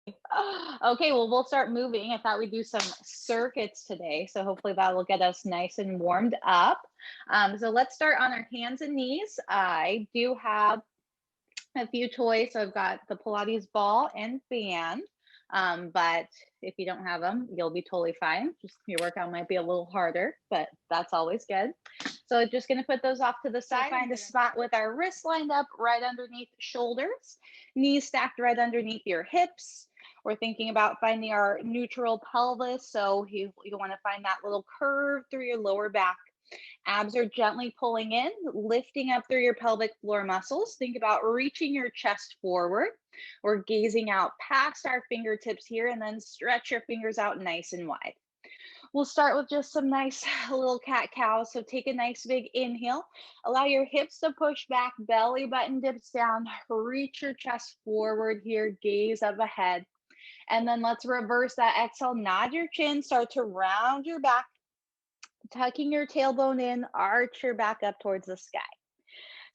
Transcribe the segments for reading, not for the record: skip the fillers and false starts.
Okay, well, we'll start moving. I thought we'd do some circuits today, so hopefully that will get us nice and warmed up. So let's start on our hands and knees. I do have a few toys. So I've got the Pilates ball and band. But if you don't have them, you'll be totally fine. Just your workout might be a little harder, but that's always good. So I'm just going to put those off to the side. Find a spot with our wrists lined up right underneath shoulders, knees stacked right underneath your hips. We're thinking about finding our neutral pelvis. So you want to find that little curve through your lower back. Abs are gently pulling in, lifting up through your pelvic floor muscles. Think about reaching your chest forward. We're gazing out past our fingertips here and then stretch your fingers out nice and wide. We'll start with just some nice little cat cows. So take a nice big inhale. Allow your hips to push back, belly button dips down. Reach your chest forward here, gaze up ahead. And then let's reverse that exhale. Nod your chin, start to round your back, tucking your tailbone in, arch your back up towards the sky.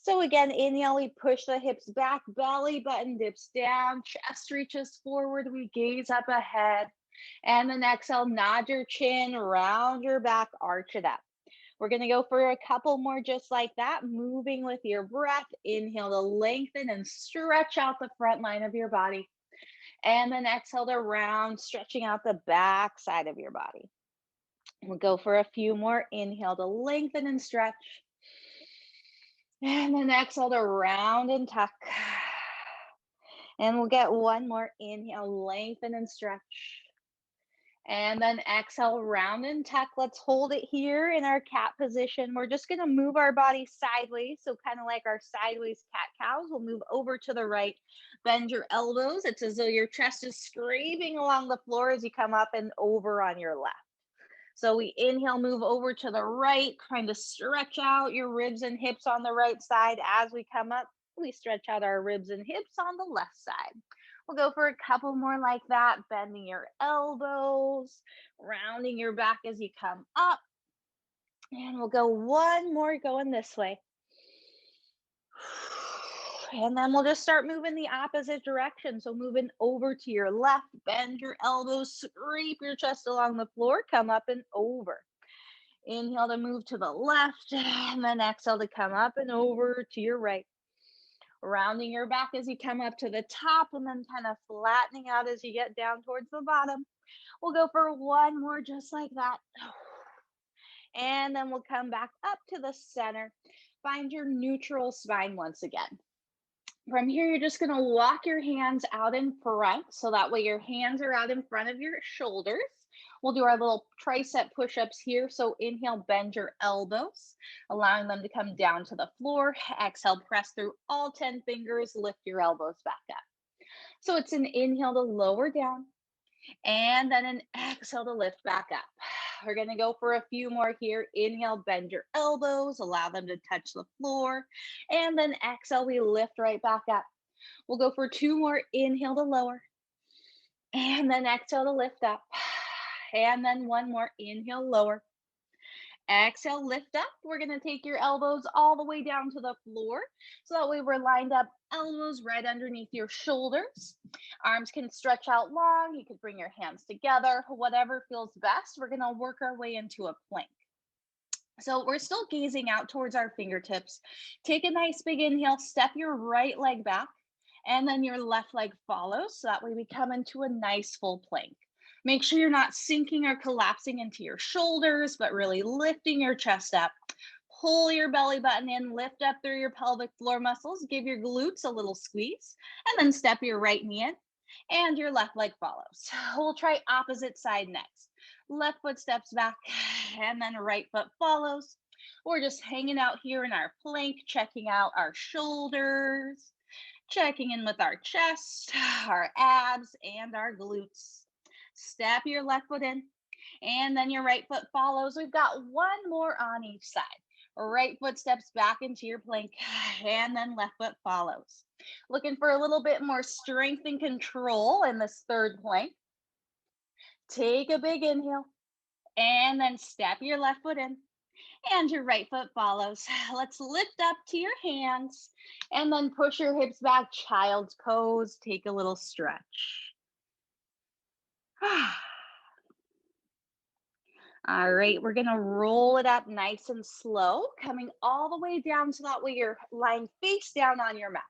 So again, inhale, we push the hips back, belly button dips down, chest reaches forward, we gaze up ahead. And then exhale, nod your chin, round your back, arch it up. We're going to go for a couple more just like that, moving with your breath. Inhale to lengthen and stretch out the front line of your body. And then exhale to round, stretching out the back side of your body. We'll go for a few more. Inhale to lengthen and stretch. And then exhale to round and tuck. And we'll get one more. Inhale, lengthen and stretch. And then exhale, round and tuck. Let's hold it here in our cat position. We're just going to move our body sideways. So kind of like our sideways cat cows. We'll move over to the right. Bend your elbows. It's as though your chest is scraping along the floor as you come up and over on your left. So we inhale, move over to the right, trying to stretch out your ribs and hips on the right side. As we come up, we stretch out our ribs and hips on the left side. We'll go for a couple more like that, bending your elbows, rounding your back as you come up. And we'll go one more going this way. And then we'll just start moving the opposite direction. So moving over to your left, bend your elbows, scrape your chest along the floor, come up and over. Inhale to move to the left, and then exhale to come up and over to your right. Rounding your back as you come up to the top, and then kind of flattening out as you get down towards the bottom. We'll go for one more just like that. And then we'll come back up to the center. Find your neutral spine once again. From here, you're just going to walk your hands out in front. So that way your hands are out in front of your shoulders. We'll do our little tricep push-ups here. So inhale, bend your elbows, allowing them to come down to the floor. Exhale, press through all 10 fingers, lift your elbows back up. So it's an inhale to lower down, and then an exhale to lift back up. We're going to go for a few more here. Inhale, bend your elbows, allow them to touch the floor. And then exhale, we lift right back up. We'll go for two more. Inhale to lower. And then exhale to lift up. And then one more. Inhale, lower. Exhale, lift up. We're going to take your elbows all the way down to the floor. So that way we're lined up, elbows right underneath your shoulders. Arms can stretch out long. You could bring your hands together, whatever feels best. We're going to work our way into a plank. So we're still gazing out towards our fingertips. Take a nice big inhale, step your right leg back, and then your left leg follows. So that way we come into a nice full plank. Make sure you're not sinking or collapsing into your shoulders, but really lifting your chest up. Pull your belly button in, lift up through your pelvic floor muscles, give your glutes a little squeeze, and then step your right knee in, and your left leg follows. We'll try opposite side next. Left foot steps back, and then right foot follows. We're just hanging out here in our plank, checking out our shoulders, checking in with our chest, our abs, and our glutes. Step your left foot in, and then your right foot follows. We've got one more on each side. Right foot steps back into your plank, and then left foot follows. Looking for a little bit more strength and control in this third plank. Take a big inhale, and then step your left foot in, and your right foot follows. Let's lift up to your hands, and then push your hips back, child's pose. Take a little stretch. All right, we're gonna roll it up nice and slow, coming all the way down so that way you're lying face down on your mat.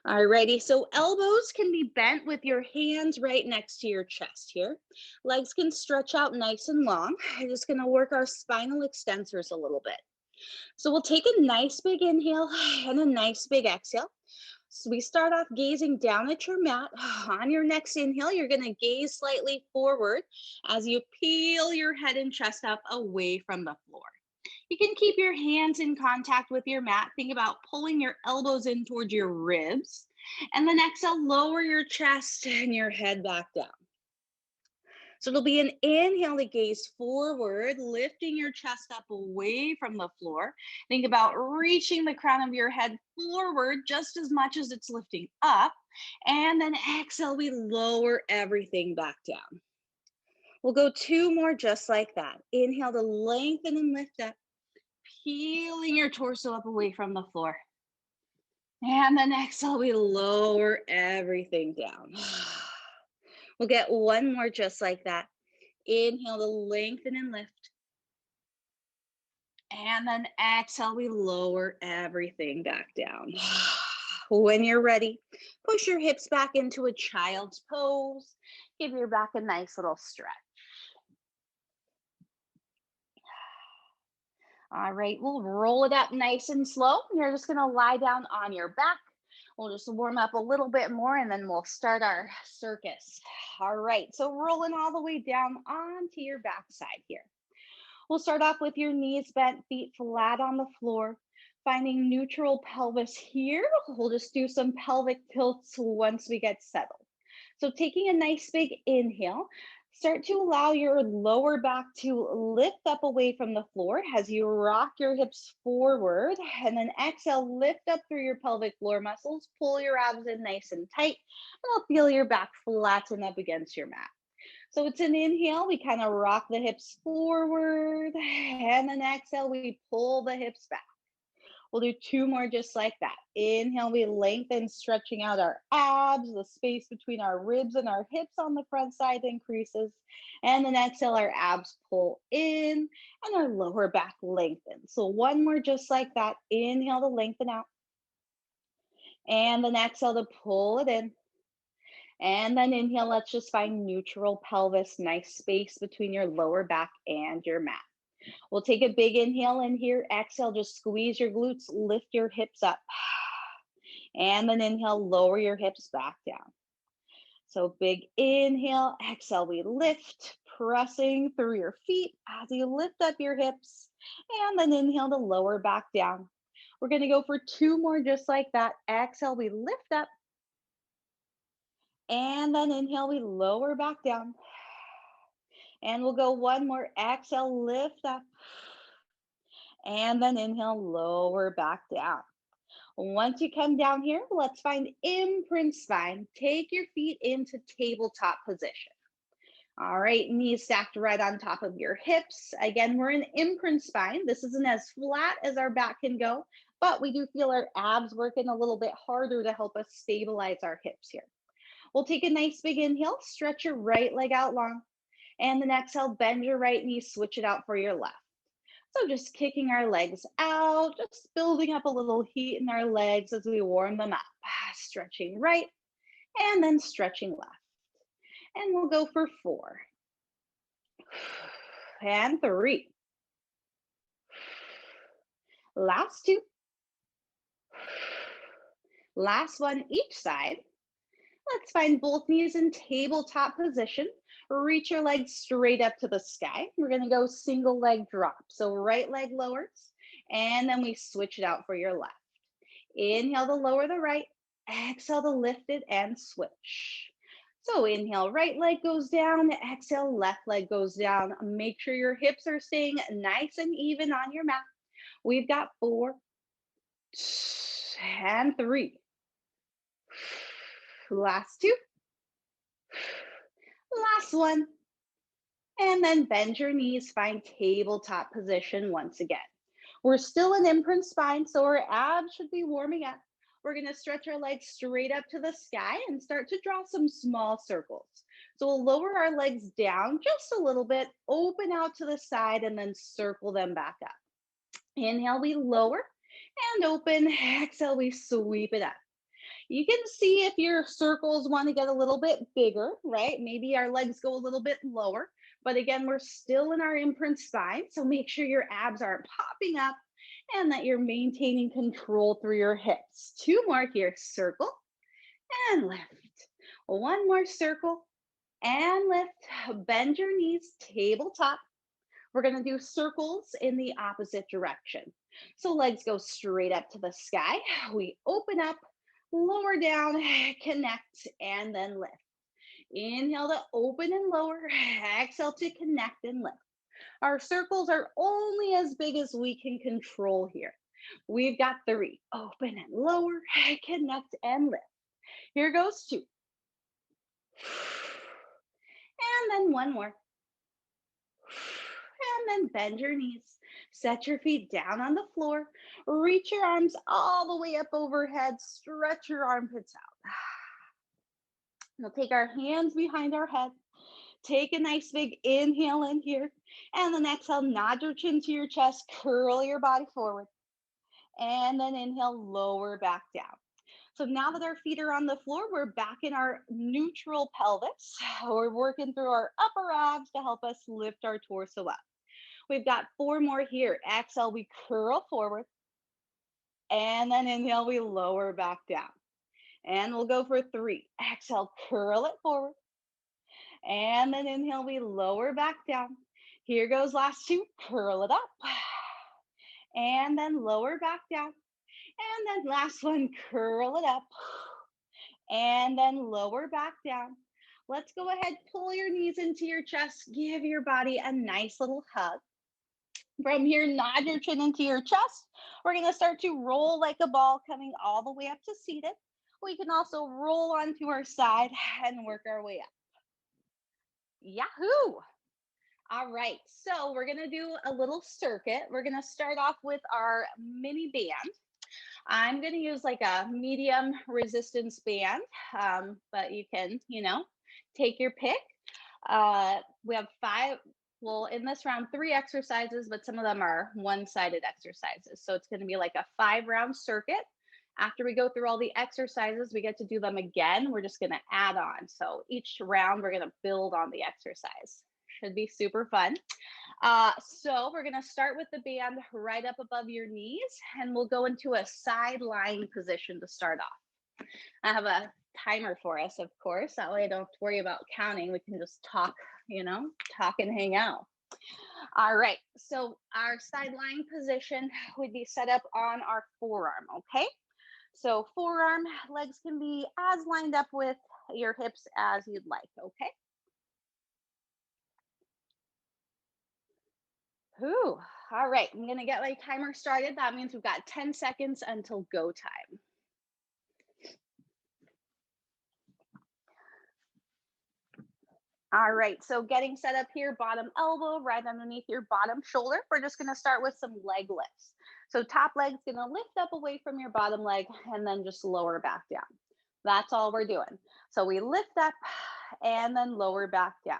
Alrighty, so elbows can be bent with your hands right next to your chest here. Legs can stretch out nice and long. I'm just gonna work our spinal extensors a little bit. So we'll take a nice big inhale and a nice big exhale. So we start off gazing down at your mat. On your next inhale, you're gonna gaze slightly forward as you peel your head and chest up away from the floor. You can keep your hands in contact with your mat. Think about pulling your elbows in towards your ribs. And then exhale, lower your chest and your head back down. So it'll be an inhale to gaze forward, lifting your chest up away from the floor. Think about reaching the crown of your head forward just as much as it's lifting up. And then exhale, we lower everything back down. We'll go two more just like that. Inhale to lengthen and lift up, peeling your torso up away from the floor. And then exhale, we lower everything down. We'll get one more just like that. Inhale to lengthen and lift. And then exhale, we lower everything back down. When you're ready, push your hips back into a child's pose. Give your back a nice little stretch. All right, we'll roll it up nice and slow. You're just gonna lie down on your back. We'll just warm up a little bit more and then we'll start our circus. All right, so rolling all the way down onto your backside here. We'll start off with your knees bent, feet flat on the floor, finding neutral pelvis here. We'll just do some pelvic tilts once we get settled. So taking a nice big inhale, start to allow your lower back to lift up away from the floor as you rock your hips forward, and then exhale, lift up through your pelvic floor muscles, pull your abs in nice and tight, and I'll feel your back flatten up against your mat. So it's an inhale, we kind of rock the hips forward, and then exhale, we pull the hips back. We'll do two more just like that. Inhale, we lengthen, stretching out our abs. The space between our ribs and our hips on the front side increases. And then exhale, our abs pull in and our lower back lengthens. So one more just like that. Inhale to lengthen out. And then exhale to pull it in. And then inhale, let's just find neutral pelvis, nice space between your lower back and your mat. We'll take a big inhale in here. Exhale, just squeeze your glutes, lift your hips up. And then inhale, lower your hips back down. So big inhale, exhale, we lift, pressing through your feet as you lift up your hips. And then inhale to lower back down. We're going to go for two more just like that. Exhale, we lift up. And then inhale, we lower back down. And we'll go one more. Exhale, lift up. And then inhale, lower back down. Once you come down here, let's find imprint spine. Take your feet into tabletop position. All right, knees stacked right on top of your hips. Again, we're in imprint spine. This isn't as flat as our back can go, but we do feel our abs working a little bit harder to help us stabilize our hips here. We'll take a nice big inhale, stretch your right leg out long, and then exhale, bend your right knee, switch it out for your left. So just kicking our legs out, just building up a little heat in our legs as we warm them up. Stretching right and then stretching left. And we'll go for 4 and 3. Last 2. Last one each side. Let's find both knees in tabletop position. Reach your legs straight up to the sky. We're going to go single leg drop. So right leg lowers, and then we switch it out for your left. Inhale to lower the right, exhale to lift it and switch. So inhale, right leg goes down, exhale, left leg goes down. Make sure your hips are staying nice and even on your mat. We've got 4 and 3. Last 2. Last 1. And then bend your knees, find tabletop position once again. We're still in imprint spine, so our abs should be warming up. we're going to stretch our legs straight up to the sky and start to draw some small circles. So we'll lower our legs down just a little bit, open out to the side, and then circle them back up. Inhale, we lower and open. Exhale, we sweep it up. You can see if your circles want to get a little bit bigger, right? Maybe our legs go a little bit lower, but again, we're still in our imprint spine. So make sure your abs aren't popping up and that you're maintaining control through your hips. Two more here, circle and lift. One more circle and lift. Bend your knees, tabletop. We're going to do circles in the opposite direction. So legs go straight up to the sky. We open up, lower down, connect, and then lift. Inhale to open and lower. Exhale to connect and lift. Our circles are only as big as we can control here. We've got 3. Open and lower, connect and lift. Here goes 2. And then 1 more. And then bend your knees. Set your feet down on the floor. Reach your arms all the way up overhead. Stretch your armpits out. We'll take our hands behind our head. Take a nice big inhale in here. And then exhale, nod your chin to your chest. Curl your body forward. And then inhale, lower back down. So now that our feet are on the floor, we're back in our neutral pelvis. We're working through our upper abs to help us lift our torso up. We've got 4 more here. Exhale, we curl forward. And then inhale, we lower back down. And we'll go for 3. Exhale, curl it forward. And then inhale, we lower back down. Here goes last 2. Curl it up. And then lower back down. And then last one, curl it up. And then lower back down. Let's go ahead, pull your knees into your chest. Give your body a nice little hug. From here, nod your chin into your chest. We're going to start to roll like a ball, coming all the way up to seated. We can also roll onto our side and work our way up. Yahoo! All right, so we're going to do a little circuit. We're going to start off with our mini band. I'm going to use like a medium resistance band, but you can, take your pick. We have 5, well, in this round, 3 exercises, but some of them are one-sided exercises. So it's going to be like a 5-round circuit. After we go through all the exercises, we get to do them again. We're just going to add on. So each round, we're going to build on the exercise. Should be super fun. So we're going to start with the band right up above your knees, and we'll go into a side lying position to start off. I have a timer for us, of course. That way I don't have to worry about counting. We can just talk, talk and hang out. All right. So our side lying position would be set up on our forearm. Okay. So forearm, legs can be as lined up with your hips as you'd like. Okay. Ooh, all right, I'm gonna get my timer started. That means we've got 10 seconds until go time. All right, so getting set up here, bottom elbow right underneath your bottom shoulder. We're just gonna start with some leg lifts. So top leg's gonna lift up away from your bottom leg and then just lower back down. That's all we're doing. So we lift up and then lower back down.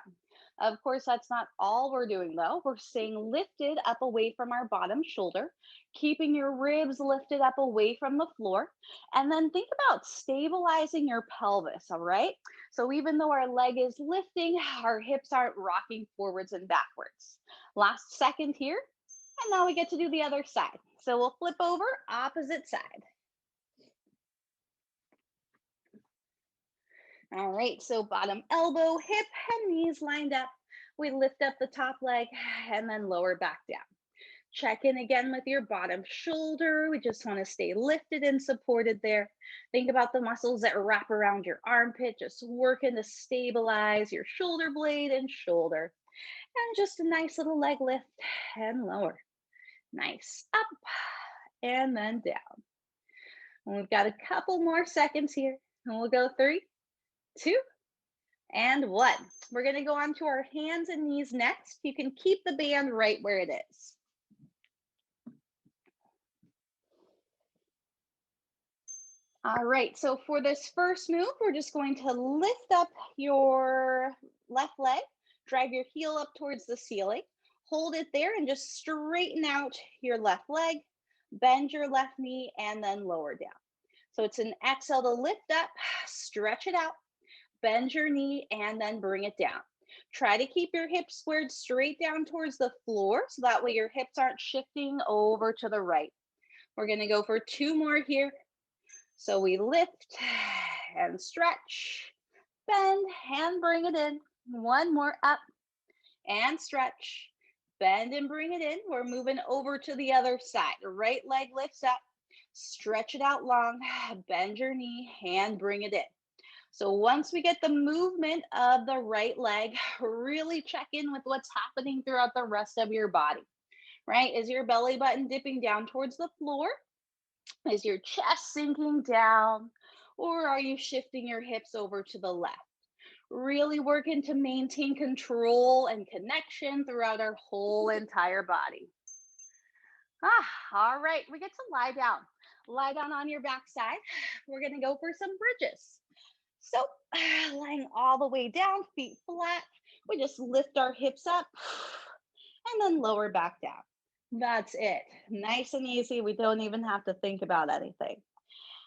Of course, that's not all we're doing though. We're staying lifted up away from our bottom shoulder, keeping your ribs lifted up away from the floor. And then think about stabilizing your pelvis, all right? So even though our leg is lifting, our hips aren't rocking forwards and backwards. Last second here. And now we get to do the other side. So we'll flip over, opposite side. All right, so bottom elbow, hip, and knees lined up. We lift up the top leg and then lower back down. Check in again with your bottom shoulder. We just want to stay lifted and supported there. Think about the muscles that wrap around your armpit, just working to stabilize your shoulder blade and shoulder. And just a nice little leg lift and lower. Nice, up and then down. And we've got a couple more seconds here, and we'll go 3, 2, and 1. We're going to go on to our hands and knees next. You can keep the band right where it is. All right, so for this first move, we're just going to lift up your left leg, drive your heel up towards the ceiling, hold it there, and just straighten out your left leg, bend your left knee, and then lower down. So it's an exhale to lift up, stretch it out, bend your knee, and then bring it down. Try to keep your hips squared straight down towards the floor so that way your hips aren't shifting over to the right. We're going to go for two more here. So we lift and stretch, bend and bring it in. One more up and stretch, bend and bring it in. We're moving over to the other side. Right leg lifts up, stretch it out long, bend your knee and bring it in. So once we get the movement of the right leg, really check in with what's happening throughout the rest of your body, right? Is your belly button dipping down towards the floor? Is your chest sinking down? Or are you shifting your hips over to the left? Really working to maintain control and connection throughout our whole entire body. All right, we get to lie down. Lie down on your back side. We're gonna go for some bridges. So lying all the way down, feet flat, we just lift our hips up and then lower back down. That's it. Nice and easy. We don't even have to think about anything.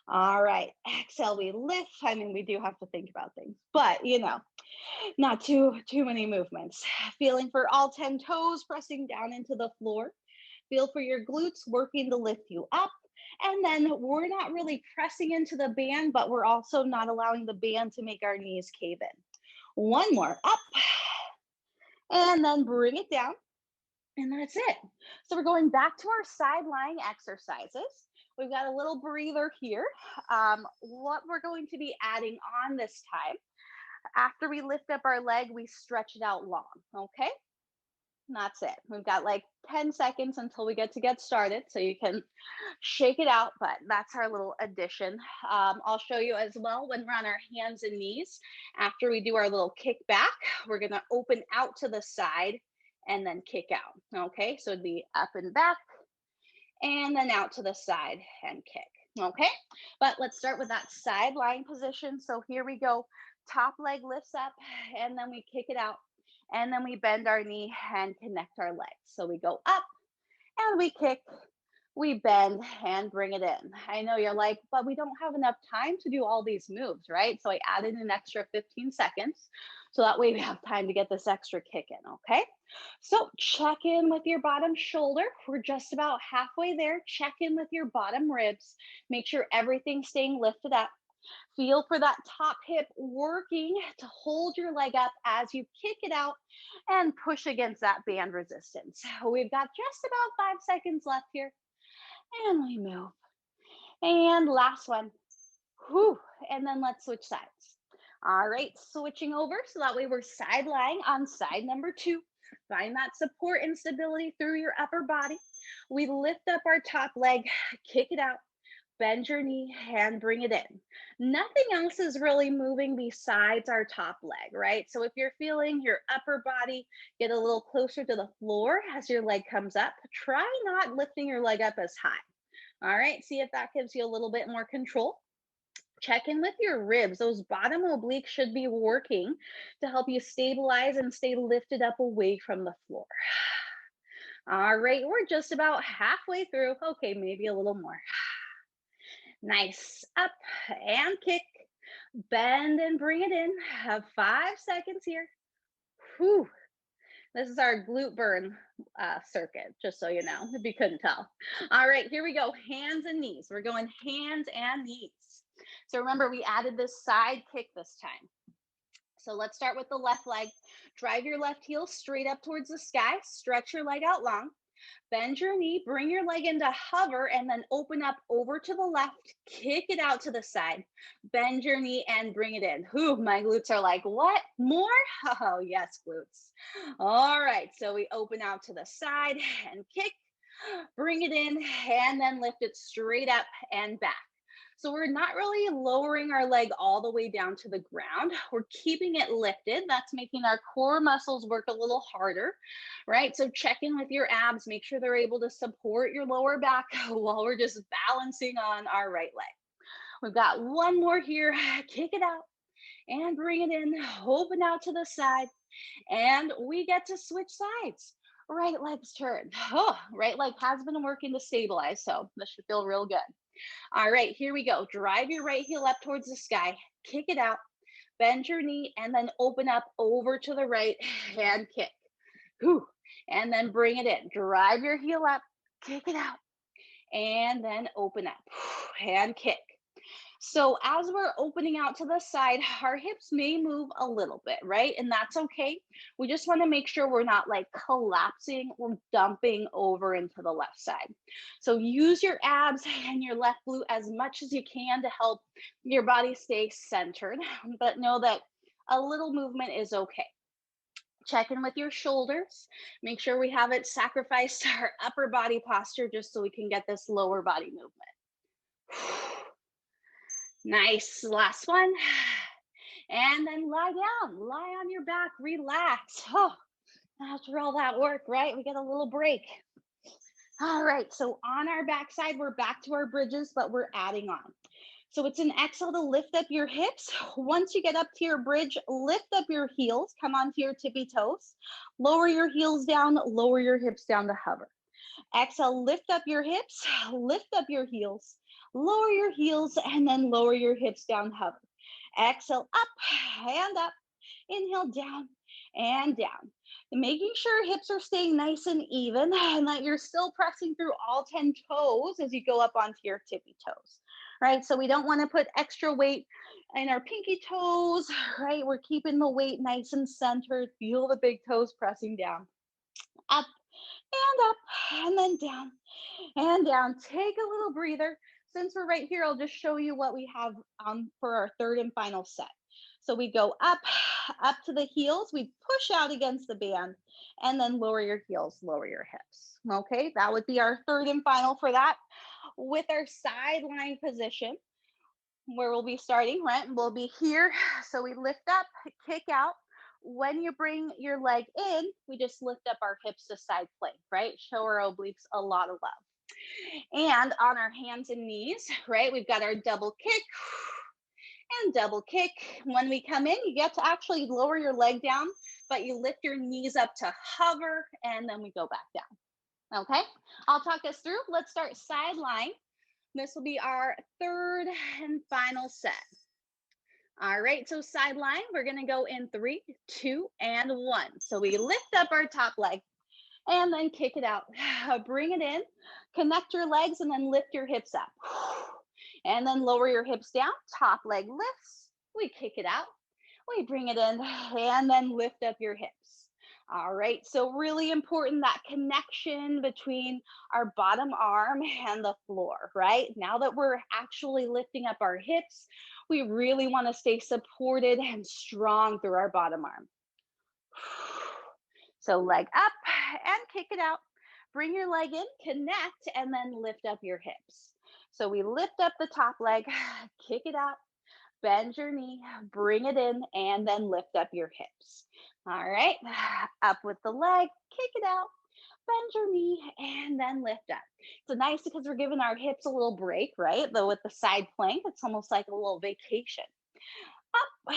All right. Exhale, we lift. I mean, we do have to think about things, but not too many movements. Feeling for all 10 toes pressing down into the floor. Feel for your glutes working to lift you up. And then we're not really pressing into the band, but we're also not allowing the band to make our knees cave in. One more up. And then bring it down. And that's it. So we're going back to our side lying exercises. We've got a little breather here. What we're going to be adding on this time, after we lift up our leg, we stretch it out long, okay? And that's it. We've got like 10 seconds until we get started, so you can shake it out, but that's our little addition. I'll show you as well when we're on our hands and knees. After we do our little kick back, we're gonna open out to the side and then kick out, okay? So it'd be up and back, and then out to the side and kick, okay? But let's start with that side lying position. So here we go. Top leg lifts up, and then we kick it out, and then we bend our knee and connect our legs. So we go up, and we kick, we bend and bring it in. I know you're like, but we don't have enough time to do all these moves, right? So I added an extra 15 seconds. So that way we have time to get this extra kick in, okay? So check in with your bottom shoulder. We're just about halfway there. Check in with your bottom ribs. Make sure everything's staying lifted up. Feel for that top hip working to hold your leg up as you kick it out and push against that band resistance. We've got just about 5 seconds left here. And we move. And last one. Whew. And then let's switch sides. All right, switching over so that way we're side lying on side number 2. Find that support and stability through your upper body. We lift up our top leg, kick it out, bend your knee and bring it in. Nothing else is really moving besides our top leg, right? So if you're feeling your upper body get a little closer to the floor as your leg comes up, try not lifting your leg up as high. All right, see if that gives you a little bit more control. Check in with your ribs. Those bottom obliques should be working to help you stabilize and stay lifted up away from the floor. All right, we're just about halfway through. Okay, maybe a little more. Nice. Up and kick. Bend and bring it in. Have 5 seconds here. Whew. This is our glute burn circuit, just so you know, if you couldn't tell. All right, here we go. Hands and knees. We're going hands and knees. So remember, we added this side kick this time. So let's start with the left leg. Drive your left heel straight up towards the sky. Stretch your leg out long. Bend your knee, bring your leg into hover, and then open up over to the left, kick it out to the side, bend your knee and bring it in. Whew, my glutes are like, what? More? Oh, yes, glutes. All right, so we open out to the side and kick, bring it in, and then lift it straight up and back. So we're not really lowering our leg all the way down to the ground. We're keeping it lifted. That's making our core muscles work a little harder, right? So check in with your abs, make sure they're able to support your lower back while we're just balancing on our right leg. We've got one more here. Kick it out and bring it in. Open out to the side. And we get to switch sides. Right leg's turned. Oh, right leg has been working to stabilize, so this should feel real good. All right, here we go. Drive your right heel up towards the sky. Kick it out. Bend your knee and then open up over to the right and kick. Whew. And then bring it in. Drive your heel up. Kick it out. And then open up and kick. So as we're opening out to the side, our hips may move a little bit, right? And that's okay. We just want to make sure we're not like collapsing or dumping over into the left side. So use your abs and your left glute as much as you can to help your body stay centered, but know that a little movement is okay. Check in with your shoulders. Make sure we haven't sacrificed our upper body posture just so we can get this lower body movement. Nice, last one. And then lie down, lie on your back, relax. Oh, after all that work, right? We get a little break. All right, so on our backside, we're back to our bridges, but we're adding on. So it's an exhale to lift up your hips. Once you get up to your bridge, lift up your heels, come onto your tippy toes, lower your heels down, lower your hips down to hover. Exhale, lift up your hips, lift up your heels, lower your heels, and then lower your hips down, hover. Exhale, up and up. Inhale, down and down. And making sure hips are staying nice and even and that you're still pressing through all 10 toes as you go up onto your tippy toes, right? So we don't want to put extra weight in our pinky toes, right? We're keeping the weight nice and centered. Feel the big toes pressing down. Up and up and then down and down. Take a little breather. Since we're right here, I'll just show you what we have for our third and final set. So we go up to the heels, we push out against the band, and then lower your heels, lower your hips. Okay, that would be our third and final for that. With our side lying position, where we'll be starting, right? We'll be here. So we lift up, kick out. When you bring your leg in, we just lift up our hips to side plank, right? Show our obliques a lot of love. And on our hands and knees, right? We've got our double kick and double kick. When we come in, you get to actually lower your leg down, but you lift your knees up to hover, and then we go back down. Okay, I'll talk us through. Let's start side lying. This will be our third and final set. All right, so side lying, we're gonna go in 3, 2, and 1. So we lift up our top leg and then kick it out. Bring it in, connect your legs, and then lift your hips up. And then lower your hips down, top leg lifts, we kick it out, we bring it in, and then lift up your hips. All right, so really important, that connection between our bottom arm and the floor, right? Now that we're actually lifting up our hips, we really want to stay supported and strong through our bottom arm. So leg up and kick it out. Bring your leg in, connect, and then lift up your hips. So we lift up the top leg, kick it out, bend your knee, bring it in, and then lift up your hips. All right, up with the leg, kick it out, bend your knee, and then lift up. So nice because we're giving our hips a little break, right? Though with the side plank, it's almost like a little vacation. Up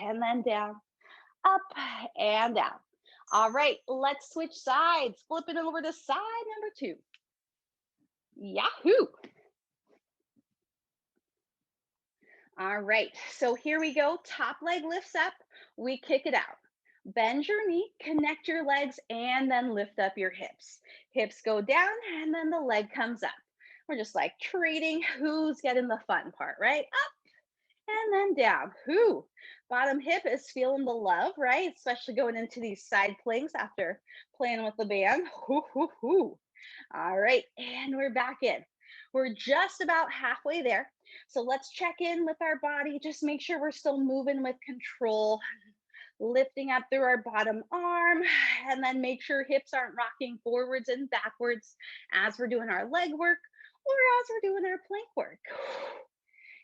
and then down, up and down. All right, let's switch sides. Flip it over to side number 2. Yahoo! All right, so here we go. Top leg lifts up, we kick it out. Bend your knee, connect your legs, and then lift up your hips. Hips go down, and then the leg comes up. We're just like trading who's getting the fun part, right? Up and then down. Whoo! Bottom hip is feeling the love, right? Especially going into these side planks after playing with the band. Hoo, hoo, hoo. All right, and we're back in. We're just about halfway there. So let's check in with our body. Just make sure we're still moving with control, lifting up through our bottom arm, and then make sure hips aren't rocking forwards and backwards as we're doing our leg work or as we're doing our plank work.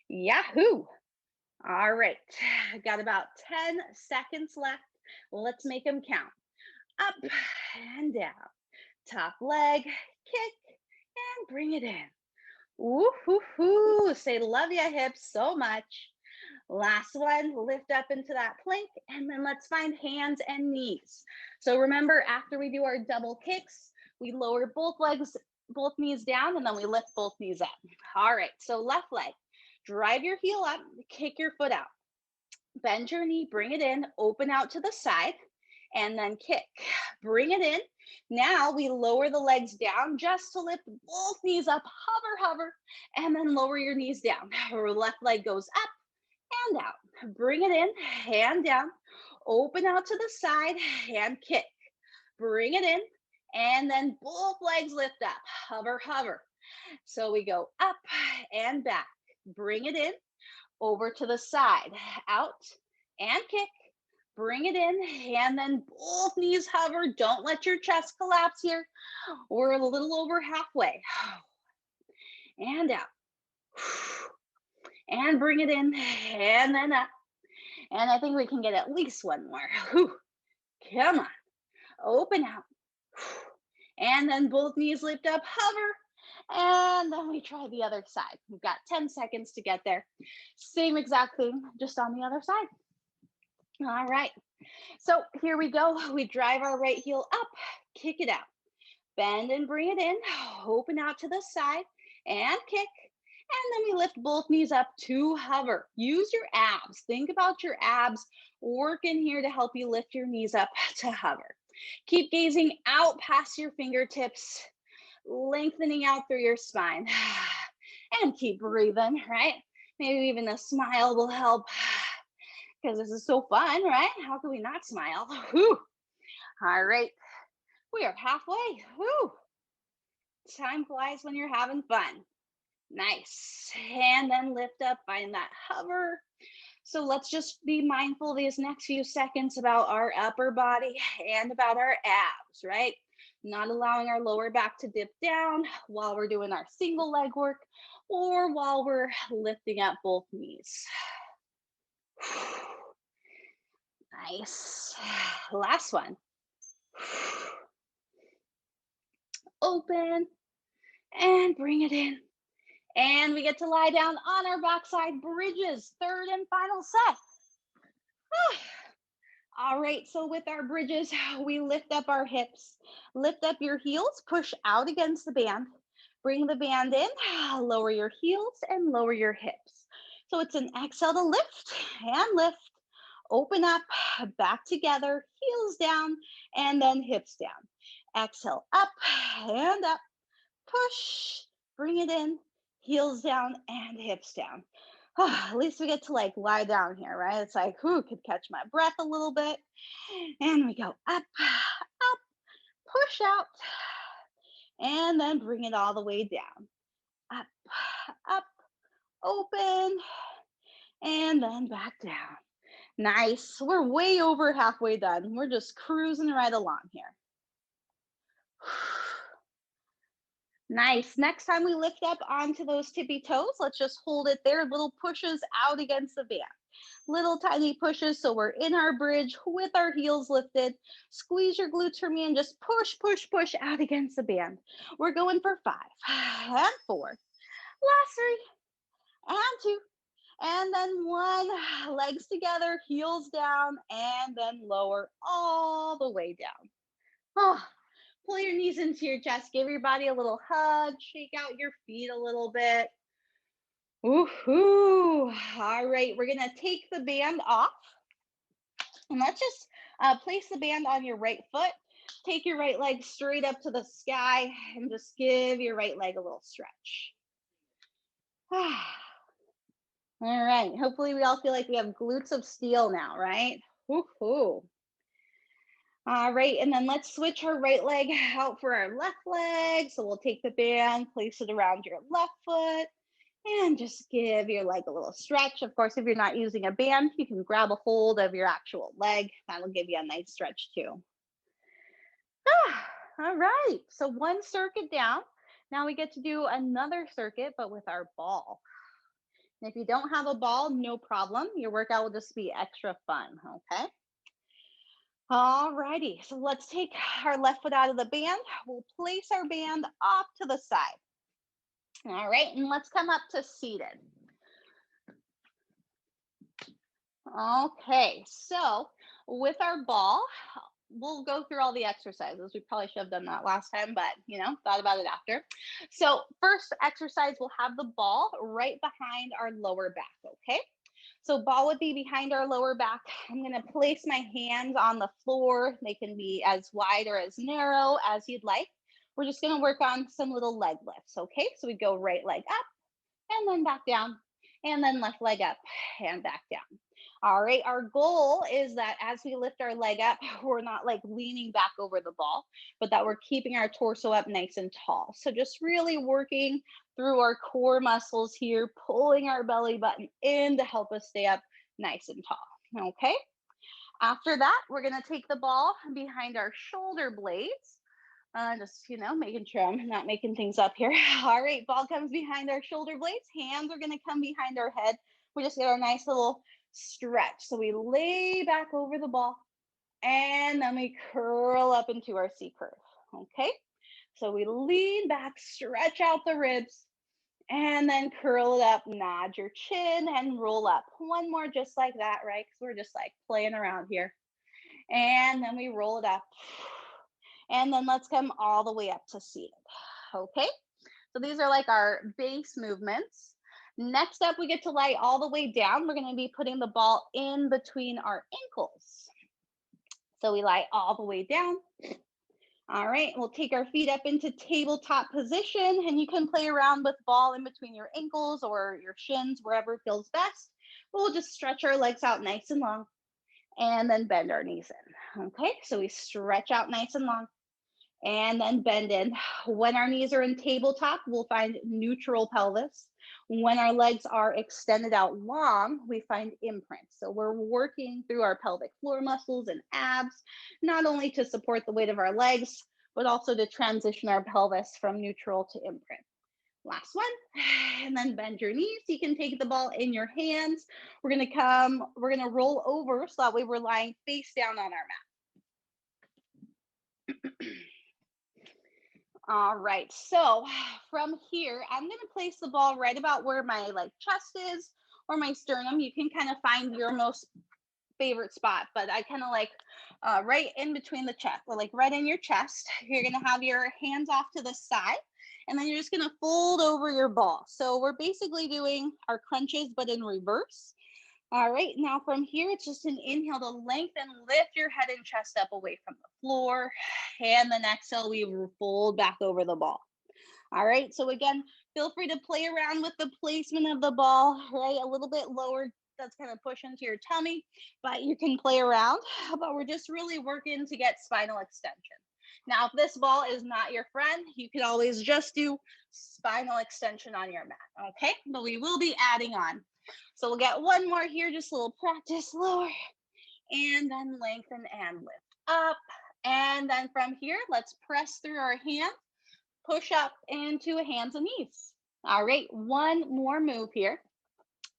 Yahoo! All right, I've got about 10 seconds left. Let's make them count. Up and down. Top leg, kick, and bring it in. Ooh, hoo, hoo. Say love ya hips so much. Last one, lift up into that plank, and then let's find hands and knees. So remember, after we do our double kicks, we lower both legs, both knees down, and then we lift both knees up. All right, so left leg, drive your heel up, kick your foot out. Bend your knee, bring it in, open out to the side, and then kick. Bring it in. Now we lower the legs down just to lift both knees up, hover, hover, and then lower your knees down. Our left leg goes up and out. Bring it in, hand down, open out to the side, and kick. Bring it in, and then both legs lift up, hover, hover. So we go up and back. Bring it in, over to the side, out and kick. Bring it in, and then both knees hover. Don't let your chest collapse here. We're a little over halfway. And out. And bring it in, and then up. And I think we can get at least one more. Come on. Open out. And then both knees lift up, hover. And then we try the other side. We've got 10 seconds to get there. Same exact thing, just on the other side. All right. So here we go. We drive our right heel up, kick it out. Bend and bring it in. Open out to the side and kick. And then we lift both knees up to hover. Use your abs. Think about your abs working here to help you lift your knees up to hover. Keep gazing out past your fingertips, lengthening out through your spine. And keep breathing, right? Maybe even a smile will help because this is so fun, right? How can we not smile? Whew. All right. We are halfway. Whew. Time flies when you're having fun. Nice. And then lift up, find that hover. So let's just be mindful these next few seconds about our upper body and about our abs, right? Not allowing our lower back to dip down while we're doing our single leg work or while we're lifting up both knees. Nice. Last one. Open and bring it in. And we get to lie down on our backside bridges, third and final set. All right, so with our bridges, we lift up our hips, lift up your heels, push out against the band, bring the band in, lower your heels and lower your hips. So it's an exhale to lift and lift, open up, back together, heels down, and then hips down. Exhale, up and up, push, bring it in, heels down and hips down. At least we get to like lie down here, right? It's like, who could catch my breath a little bit. And we go up, up, push out, and then bring it all the way down. Up, up, open, and then back down. Nice. We're way over halfway done. We're just cruising right along here. Nice. Next time we lift up onto those tippy toes, let's just hold it there. Little pushes out against the band. Little tiny pushes. So we're in our bridge with our heels lifted. Squeeze your glutes for me and just push, push, push out against the band. We're going for 5 and 4. Last 3 and 2. And then 1. Legs together, heels down, and then lower all the way down. Oh, pull your knees into your chest, give your body a little hug, shake out your feet a little bit. Woohoo! All right, we're gonna take the band off, and let's just place the band on your right foot. Take your right leg straight up to the sky, and just give your right leg a little stretch. All right, hopefully we all feel like we have glutes of steel now, right? Woohoo! All right, and then let's switch our right leg out for our left leg. So we'll take the band, place it around your left foot, and just give your leg a little stretch. Of course, if you're not using a band, you can grab a hold of your actual leg. That'll give you a nice stretch too. All right, so 1 circuit down. Now we get to do another circuit, but with our ball. And if you don't have a ball, no problem. Your workout will just be extra fun, okay? All righty, so let's take our left foot out of the band. We'll place our band off to the side. All right, and let's come up to seated. Okay, so with our ball, we'll go through all the exercises. We probably should have done that last time, but thought about it after. So first exercise, we'll have the ball right behind our lower back, okay? So ball would be behind our lower back. I'm gonna place my hands on the floor. They can be as wide or as narrow as you'd like. We're just gonna work on some little leg lifts, okay? So we go right leg up and then back down, and then left leg up and back down. All right, our goal is that as we lift our leg up, we're not like leaning back over the ball, but that we're keeping our torso up nice and tall. So just really working through our core muscles here, pulling our belly button in to help us stay up nice and tall. Okay, after that, we're gonna take the ball behind our shoulder blades. Just, making sure I'm not making things up here. All right, ball comes behind our shoulder blades. Hands are gonna come behind our head. We just get a nice little stretch. So we lay back over the ball and then we curl up into our C curve. Okay, so we lean back, stretch out the ribs, and then curl it up, nod your chin and roll up. One more just like that, right? Because we're just like playing around here. And then we roll it up. And then let's come all the way up to seated. Okay, so these are like our base movements. Next up, we get to lie all the way down. We're going to be putting the ball in between our ankles. So we lie all the way down. All right, we'll take our feet up into tabletop position, and you can play around with ball in between your ankles or your shins, wherever feels best. We'll just stretch our legs out nice and long and then bend our knees in. Okay, so we stretch out nice and long and then bend in. When our knees are in tabletop, we'll find neutral pelvis. When our legs are extended out long, we find imprints. So we're working through our pelvic floor muscles and abs, not only to support the weight of our legs, but also to transition our pelvis from neutral to imprint. Last one, and then bend your knees. You can take the ball in your hands. We're gonna roll over so that way we're lying face down on our mat. All right, so from here, I'm gonna place the ball right about where my chest is or my sternum. You can kind of find your most favorite spot, but I kind of like right in between the chest, or like right in your chest. You're gonna have your hands off to the side, and then you're just gonna fold over your ball. So we're basically doing our crunches, but in reverse. All right, now from here, it's just an inhale to lengthen, lift your head and chest up away from the floor. And then exhale, we fold back over the ball. All right, so again, feel free to play around with the placement of the ball, right? A little bit lower, that's kind of push into your tummy, but you can play around. But we're just really working to get spinal extension. Now, if this ball is not your friend, you can always just do spinal extension on your mat, okay? But we will be adding on. So we'll get one more here, just a little practice, lower, and then lengthen and lift up. And then from here, let's press through our hands, push up into hands and knees. All right, one more move here.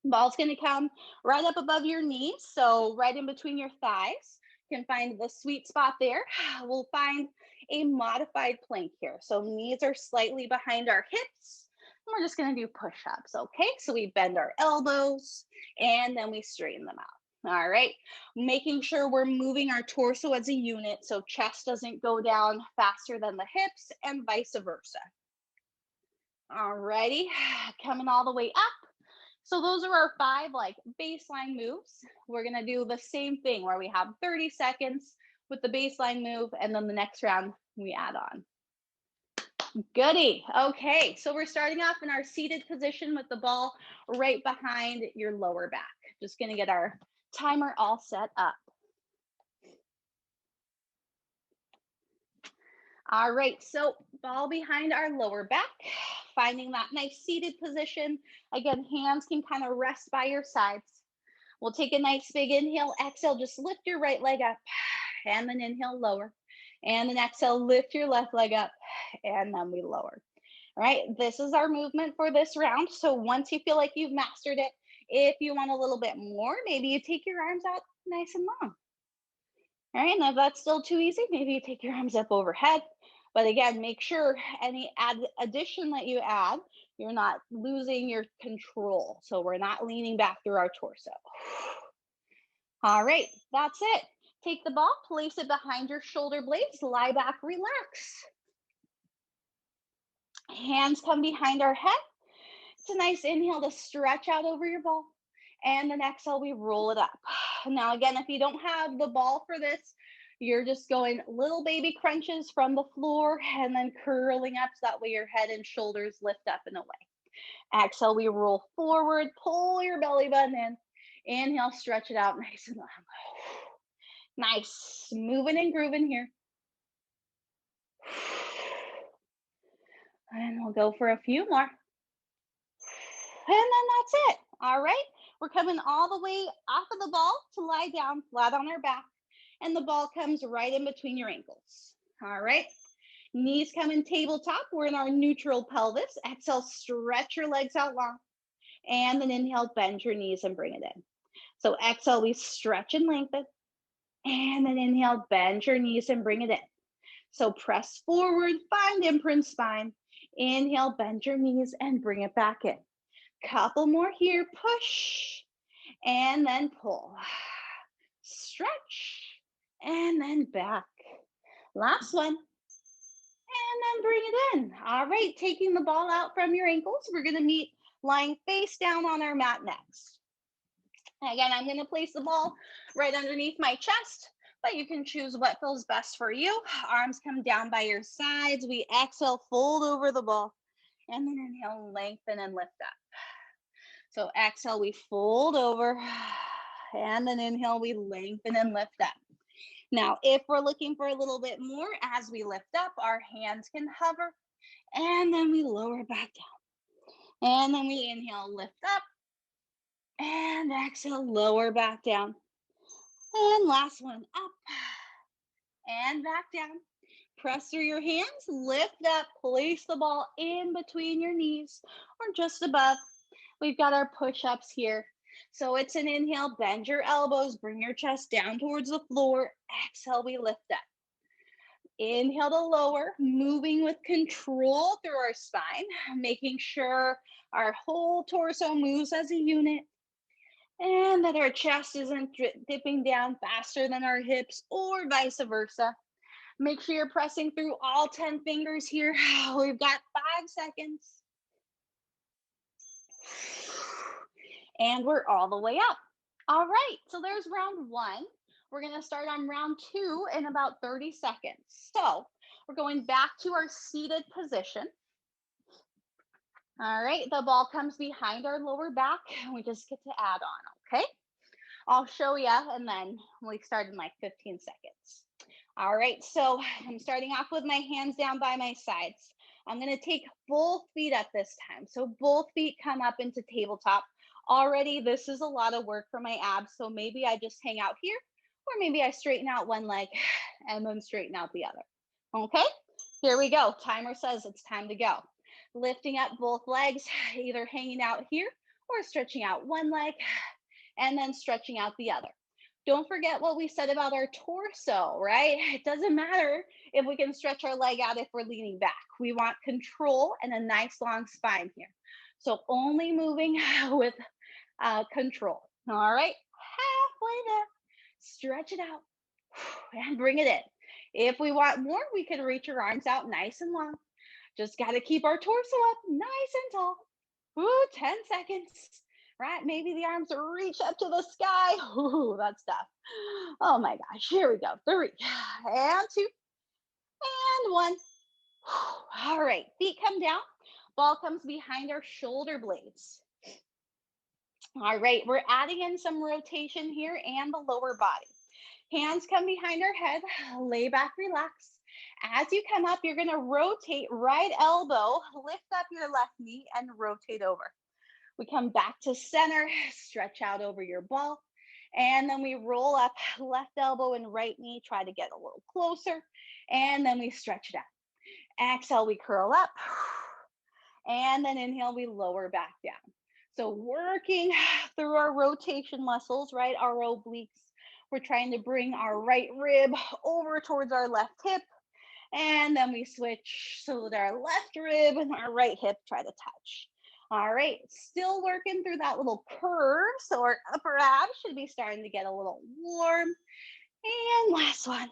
Ball's gonna come right up above your knees, so right in between your thighs. You can find the sweet spot there. We'll find a modified plank here. So knees are slightly behind our hips. We're just gonna do push-ups, okay? So we bend our elbows and then we straighten them out. All right, making sure we're moving our torso as a unit so chest doesn't go down faster than the hips and vice versa. All righty, coming all the way up. So those are our 5 baseline moves. We're gonna do the same thing where we have 30 seconds with the baseline move, and then the next round we add on. Goody. Okay, so we're starting off in our seated position with the ball right behind your lower back. Just gonna get our timer all set up. All right, so ball behind our lower back, finding that nice seated position. Again, hands can kind of rest by your sides. We'll take a nice big inhale, exhale, just lift your right leg up, and then inhale, lower. And then exhale, lift your left leg up, and then we lower. All right, this is our movement for this round. So once you feel like you've mastered it, if you want a little bit more, maybe you take your arms out nice and long. All right, now if that's still too easy, maybe you take your arms up overhead. But again, make sure any addition that you add, you're not losing your control. So we're not leaning back through our torso. All right, that's it. Take the ball, place it behind your shoulder blades, lie back, relax. Hands come behind our head. It's a nice inhale to stretch out over your ball. And then exhale, we roll it up. Now, again, if you don't have the ball for this, you're just going little baby crunches from the floor and then curling up so that way your head and shoulders lift up and away. Exhale, we roll forward, pull your belly button in. Inhale, stretch it out nice and long. Nice, moving and grooving here. And we'll go for a few more. And then that's it. All right. We're coming all the way off of the ball to lie down flat on our back. And the ball comes right in between your ankles. All right. Knees come in tabletop. We're in our neutral pelvis. Exhale, stretch your legs out long. And then inhale, bend your knees and bring it in. So exhale, we stretch and lengthen. And then inhale, bend your knees and bring it in. So press forward, find imprint spine. Inhale, bend your knees and bring it back in. Couple more here, push, and then pull. Stretch, and then back. Last one, and then bring it in. All right, taking the ball out from your ankles. We're gonna meet lying face down on our mat next. Again, I'm gonna place the ball right underneath my chest, but you can choose what feels best for you. Arms come down by your sides. We exhale, fold over the ball, and then inhale, lengthen and lift up. So exhale, we fold over, and then inhale, we lengthen and lift up. Now, if we're looking for a little bit more, as we lift up, our hands can hover, and then we lower back down. And then we inhale, lift up, and exhale, lower back down. And last one, up and back down. Press through your hands, lift up, place the ball in between your knees or just above. We've got our push-ups here. So it's an inhale, bend your elbows, bring your chest down towards the floor. Exhale, we lift up. Inhale to lower, moving with control through our spine, making sure our whole torso moves as a unit and that our chest isn't dipping down faster than our hips or vice versa. Make sure you're pressing through all 10 fingers here. We've got 5 seconds. And we're all the way up. All right, so there's round 1. We're gonna start on round 2 in about 30 seconds. So we're going back to our seated position. All right, the ball comes behind our lower back and we just get to add on, okay? I'll show you and then we start in like 15 seconds. All right, so I'm starting off with my hands down by my sides. I'm gonna take both feet up this time. So both feet come up into tabletop. Already, this is a lot of work for my abs. So maybe I just hang out here, or maybe I straighten out one leg and then straighten out the other. Okay, here we go. Timer says it's time to go. Lifting up both legs, either hanging out here or stretching out one leg and then stretching out the other. Don't forget what we said about our torso, right? It doesn't matter if we can stretch our leg out if we're leaning back. We want control and a nice long spine here. So only moving with control. All right, halfway there. Stretch it out and bring it in. If we want more, we can reach our arms out nice and long. Just got to keep our torso up nice and tall. Ooh, 10 seconds. Right? Maybe the arms reach up to the sky. Ooh, that's tough. Oh my gosh. Here we go. 3 and 2 and 1. All right. Feet come down. Ball comes behind our shoulder blades. All right. We're adding in some rotation here and the lower body. Hands come behind our head. Lay back, relax. As you come up, you're going to rotate right elbow, lift up your left knee and rotate over. We come back to center, stretch out over your ball, and then we roll up left elbow and right knee, try to get a little closer, and then we stretch it out. Exhale, we curl up, and then inhale, we lower back down. So working through our rotation muscles, right, our obliques, we're trying to bring our right rib over towards our left hip, And then we switch so that our left rib and our right hip try to touch. All right, still working through that little curve. So our upper abs should be starting to get a little warm. And last one.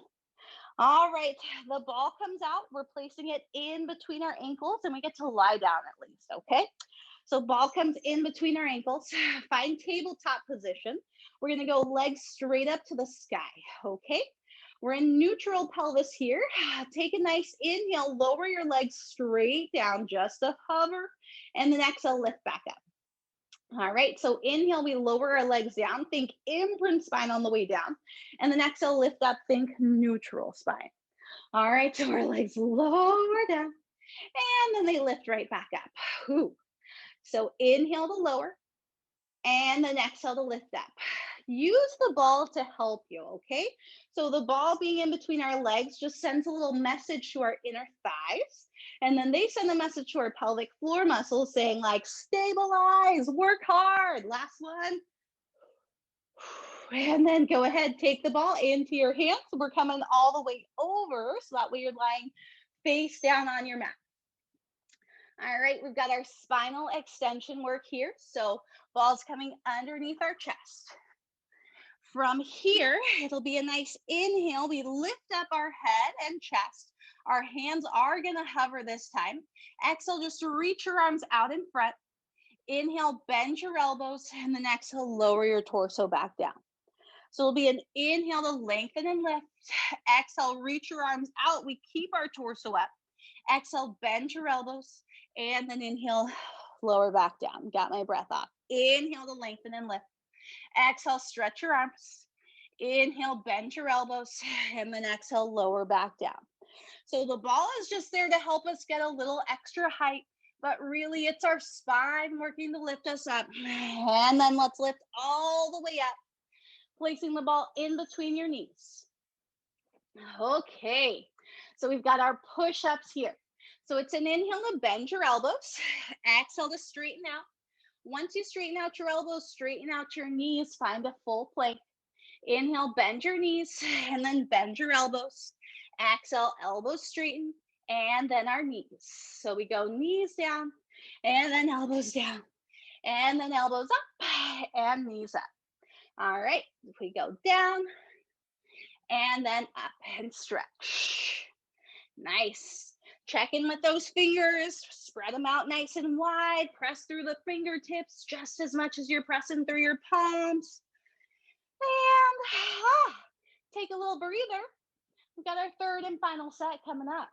All right, the ball comes out. We're placing it in between our ankles and we get to lie down at least, okay? So ball comes in between our ankles. Find tabletop position. We're gonna go legs straight up to the sky, okay? We're in neutral pelvis here. Take a nice inhale, lower your legs straight down, just a hover, and then exhale, lift back up. All right, so inhale, we lower our legs down, think imprint spine on the way down, and then exhale, lift up, think neutral spine. All right, so our legs lower down, and then they lift right back up. Whew. So inhale to lower, and then exhale to lift up. Use the ball to help you, okay? So the ball being in between our legs just sends a little message to our inner thighs, and then they send a message to our pelvic floor muscles saying like, stabilize, work hard. Last one. And then go ahead, take the ball into your hands. We're coming all the way over, so that way you're lying face down on your mat. All right, we've got our spinal extension work here. So ball's coming underneath our chest. From here, it'll be a nice inhale. We lift up our head and chest. Our hands are gonna hover this time. Exhale, just reach your arms out in front. Inhale, bend your elbows, and then exhale, lower your torso back down. So it'll be an inhale to lengthen and lift. Exhale, reach your arms out. We keep our torso up. Exhale, bend your elbows, and then inhale, lower back down. Got my breath off. Inhale to lengthen and lift. Exhale, stretch your arms. Inhale, bend your elbows, and then exhale, lower back down. So the ball is just there to help us get a little extra height, but really it's our spine working to lift us up. And then let's lift all the way up, placing the ball in between your knees. Okay, so we've got our push-ups here. So it's an inhale to bend your elbows, exhale to straighten out. Once you straighten out your elbows, straighten out your knees, find a full plank. Inhale, bend your knees, and then bend your elbows. Exhale, elbows straighten, and then our knees. So we go knees down, and then elbows down, and then elbows up, and knees up. All right, if we go down, and then up and stretch. Nice. Check in with those fingers, spread them out nice and wide, press through the fingertips just as much as you're pressing through your palms. And take a little breather. We've got our third and final set coming up.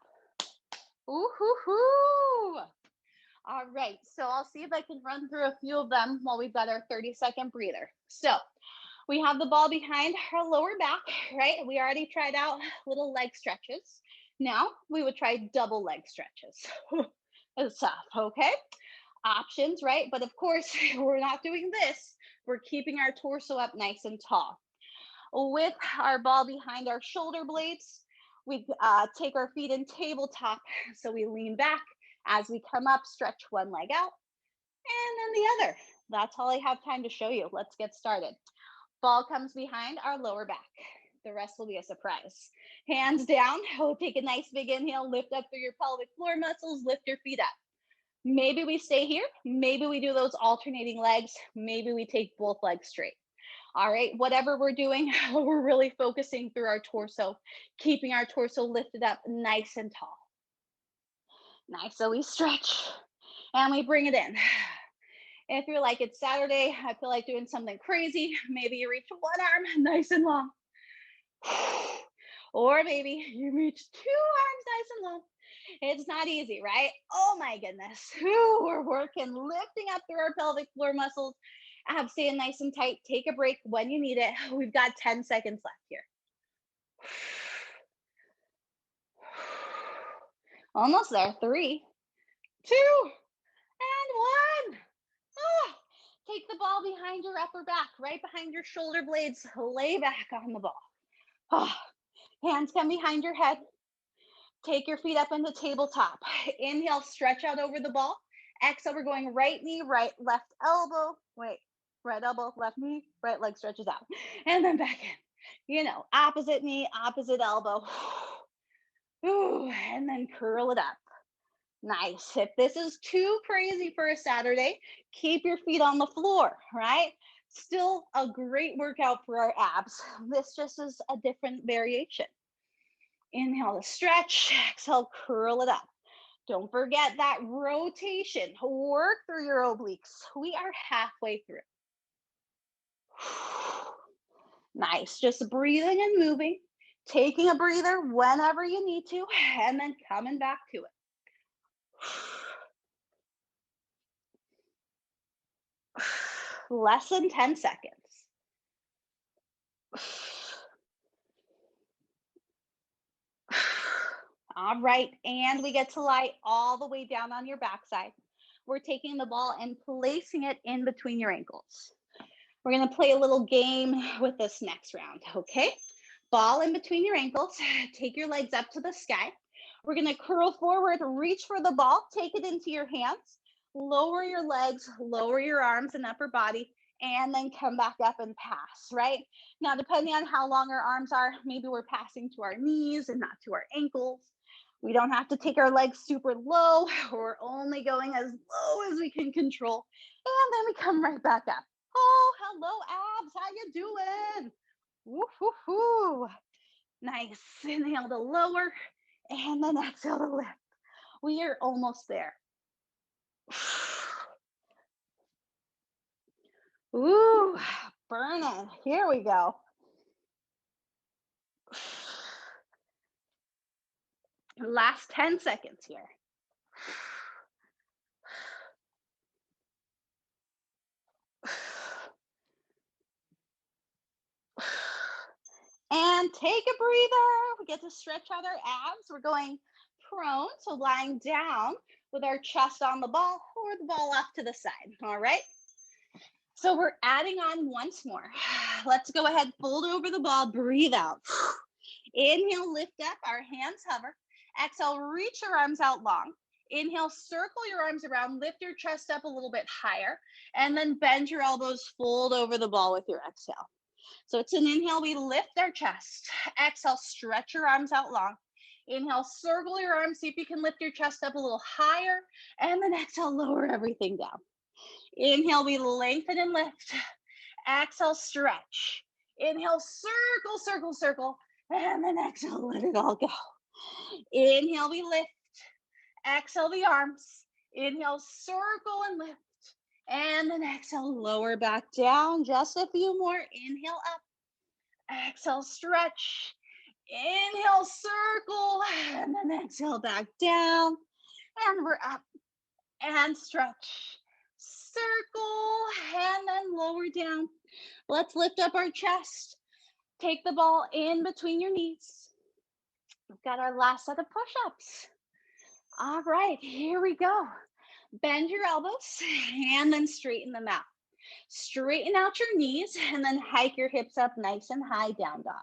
Ooh-hoo-hoo. All right, so I'll see if I can run through a few of them while we've got our 30-second breather. So we have the ball behind our lower back, right? We already tried out little leg stretches. Now we would try double leg stretches. It's tough, okay? Options, right? But of course, we're not doing this. We're keeping our torso up nice and tall. With our ball behind our shoulder blades, we take our feet in tabletop. So we lean back. As we come up, stretch one leg out and then the other. That's all I have time to show you. Let's get started. Ball comes behind our lower back. The rest will be a surprise. Hands down. Oh, take a nice big inhale, lift up through your pelvic floor muscles, lift your feet up. Maybe we stay here. Maybe we do those alternating legs. Maybe we take both legs straight. All right, whatever we're doing, we're really focusing through our torso, keeping our torso lifted up nice and tall. Nice, so we stretch and we bring it in. If you're like, it's Saturday, I feel like doing something crazy, maybe you reach one arm nice and long. Or maybe you reach two arms nice and long. It's not easy, right? Oh my goodness. We're working, lifting up through our pelvic floor muscles. Abs staying nice and tight. Take a break when you need it. We've got 10 seconds left here. Almost there. 3, 2, and 1. Oh, take the ball behind your upper back, right behind your shoulder blades. Lay back on the ball. Oh, hands come behind your head. Take your feet up into tabletop. Inhale, stretch out over the ball. Exhale, we're going right knee, right, left elbow. Wait, right elbow, left knee, right leg stretches out. And then back in. You know, opposite knee, opposite elbow. Ooh, and then curl it up. Nice. If this is too crazy for a Saturday, keep your feet on the floor, right? Still a great workout for our abs. This just is a different variation. Inhale to stretch, exhale, curl it up. Don't forget that rotation. Work through your obliques. We are halfway through. Nice. Just breathing and moving, taking a breather whenever you need to, and then coming back to it. Less than 10 seconds. All right, and we get to lie all the way down on your backside. We're taking the ball and placing it in between your ankles. We're gonna play a little game with this next round, okay? Ball in between your ankles, take your legs up to the sky. We're gonna curl forward, reach for the ball, take it into your hands, lower your legs, lower your arms and upper body, and then come back up and pass, right? Now, depending on how long our arms are, maybe we're passing to our knees and not to our ankles. We don't have to take our legs super low. We're only going as low as we can control. And then we come right back up. Oh, hello, abs. How you doing? Woo, woo, woo. Nice. Inhale to lower and then exhale to lift. We are almost there. Ooh, burning. Here we go. Last 10 seconds here. And take a breather. We get to stretch out our abs. We're going prone, so lying down with our chest on the ball or the ball off to the side. All right. So we're adding on once more. Let's go ahead, fold over the ball, breathe out. Inhale, lift up, our hands hover. Exhale, reach your arms out long. Inhale, circle your arms around, lift your chest up a little bit higher, and then bend your elbows, fold over the ball with your exhale. So it's an inhale, we lift our chest. Exhale, stretch your arms out long. Inhale, circle your arms, see if you can lift your chest up a little higher, and then exhale, lower everything down. Inhale, we lengthen and lift. Exhale, stretch. Inhale, circle, circle, circle, and then exhale, let it all go. Inhale, we lift. Exhale the arms. Inhale, circle and lift. And then exhale, lower back down. Just a few more. Inhale up. Exhale, stretch. Inhale, circle. And then exhale back down. And we're up. And stretch. Circle. And then lower down. Let's lift up our chest. Take the ball in between your knees. We've got our last set of push-ups. All right, here we go. Bend your elbows and then straighten them out. Straighten out your knees and then hike your hips up nice and high, down dog.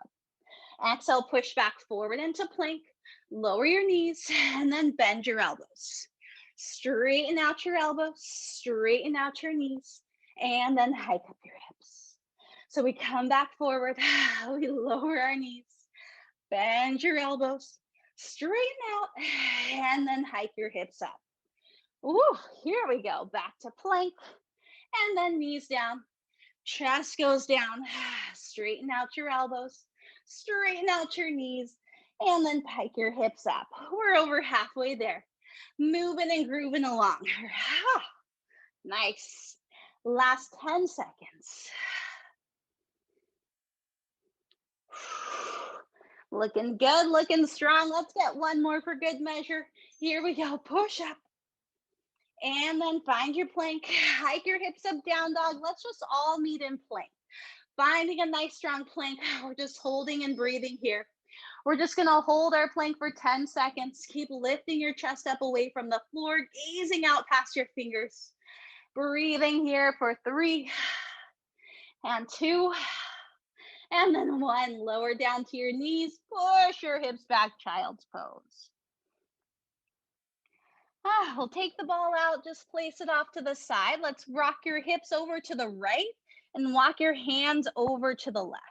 Exhale, push back forward into plank. Lower your knees and then bend your elbows. Straighten out your elbows, straighten out your knees, and then hike up your hips. So we come back forward, we lower our knees, bend your elbows, straighten out, and then hike your hips up. Ooh, here we go. Back to plank, and then knees down, chest goes down. Straighten out your elbows, straighten out your knees, and then hike your hips up. We're over halfway there. Moving and grooving along. Nice. Last 10 seconds. Looking good, looking strong. Let's get one more for good measure. Here we go. Push up. And then find your plank. Hike your hips up, down dog. Let's just all meet in plank. Finding a nice strong plank. We're just holding and breathing here. We're just gonna hold our plank for 10 seconds. Keep lifting your chest up away from the floor, gazing out past your fingers. Breathing here for 3 and 2 and then 1. Lower down to your knees, push your hips back, child's pose. We'll take the ball out, just place it off to the side. Let's rock your hips over to the right and walk your hands over to the left.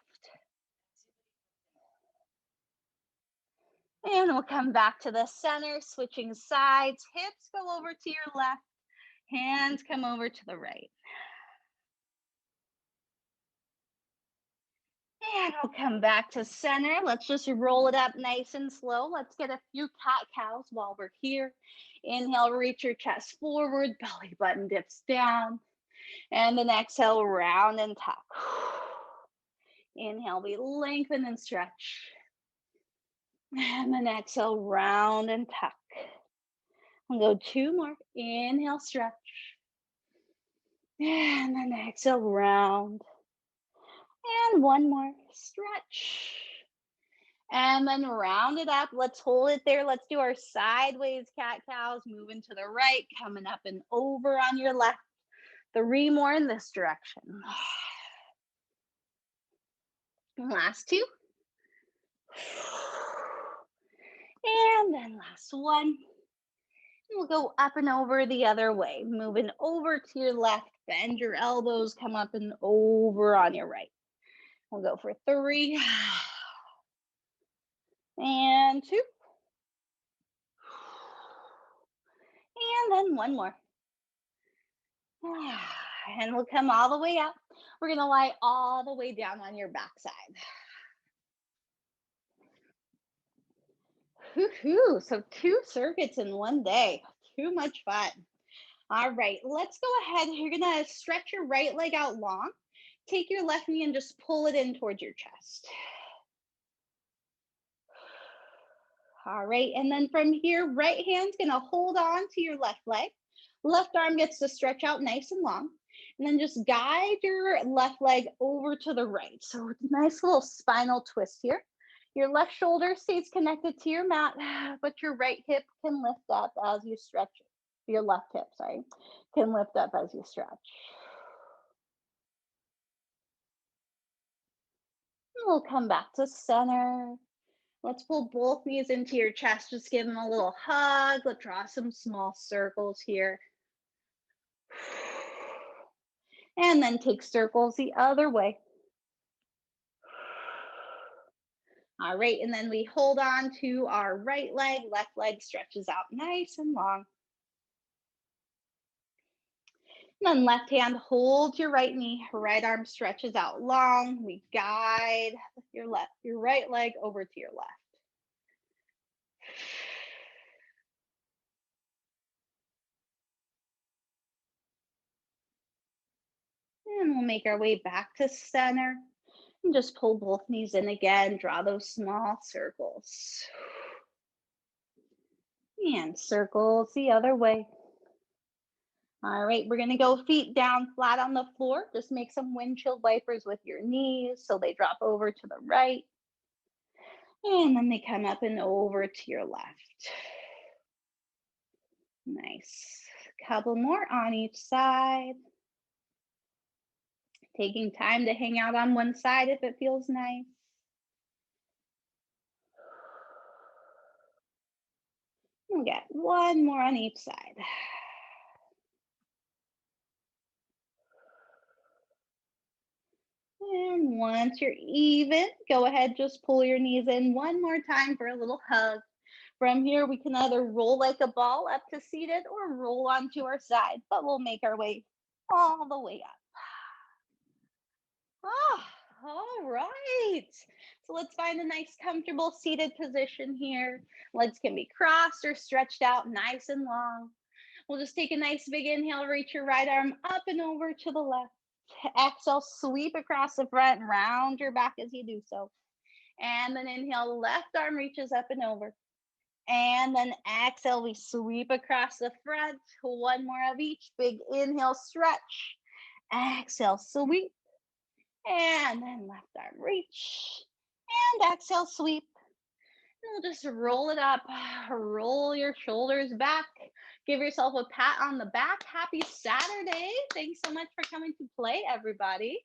And we'll come back to the center, switching sides. Hips go over to your left. Hands come over to the right. And we'll come back to center. Let's just roll it up nice and slow. Let's get a few cat-cows while we're here. Inhale, reach your chest forward, belly button dips down. And then exhale, round and tuck. Inhale, we lengthen and stretch. And then exhale, round and tuck. We'll go 2 more. Inhale, stretch. And then exhale, round. And 1 more, stretch. And then round it up. Let's hold it there. Let's do our sideways cat-cows. Moving to the right, coming up and over on your left. 3 more in this direction. Last 2. And then last 1. We'll go up and over the other way. Moving over to your left. Bend your elbows. Come up and over on your right. We'll go for 3. And 2. And then 1 more. And we'll come all the way up. We're going to lie all the way down on your backside. Woohoo! So 2 circuits in 1 day. Too much fun. All right, let's go ahead. You're going to stretch your right leg out long. Take your left knee and just pull it in towards your chest. All right, and then from here, right hand's going to hold on to your left leg. Left arm gets to stretch out nice and long. And then just guide your left leg over to the right. So nice little spinal twist here. Your left shoulder stays connected to your mat, but your right hip can lift up as you stretch. Your left hip, sorry, can lift up as you stretch. We'll come back to center. Let's pull both knees into your chest. Just give them a little hug. Let's draw some small circles here. And then take circles the other way. All right, and then we hold on to our right leg. Left leg stretches out nice and long. And then left hand holds your right knee. Right arm stretches out long. We guide your right leg over to your left. And we'll make our way back to center. And just pull both knees in again. Draw those small circles. And circles the other way. All right, we're going to go feet down flat on the floor. Just make some windshield wipers with your knees so they drop over to the right. And then they come up and over to your left. Nice. Couple more on each side. Taking time to hang out on one side if it feels nice. We'll get 1 more on each side. And once you're even, go ahead, just pull your knees in 1 more time for a little hug. From here, we can either roll like a ball up to seated or roll onto our side, but we'll make our way all the way up. All right. So let's find a nice comfortable seated position here. Legs can be crossed or stretched out nice and long. We'll just take a nice big inhale, reach your right arm up and over to the left. Exhale, sweep across the front, round your back as you do so. And then inhale, left arm reaches up and over. And then exhale, we sweep across the front. 1 more of each. Big inhale, stretch. Exhale, sweep. And then left arm reach. And exhale, sweep. And we'll just roll it up. Roll your shoulders back. Give yourself a pat on the back. Happy Saturday. Thanks so much for coming to play, everybody.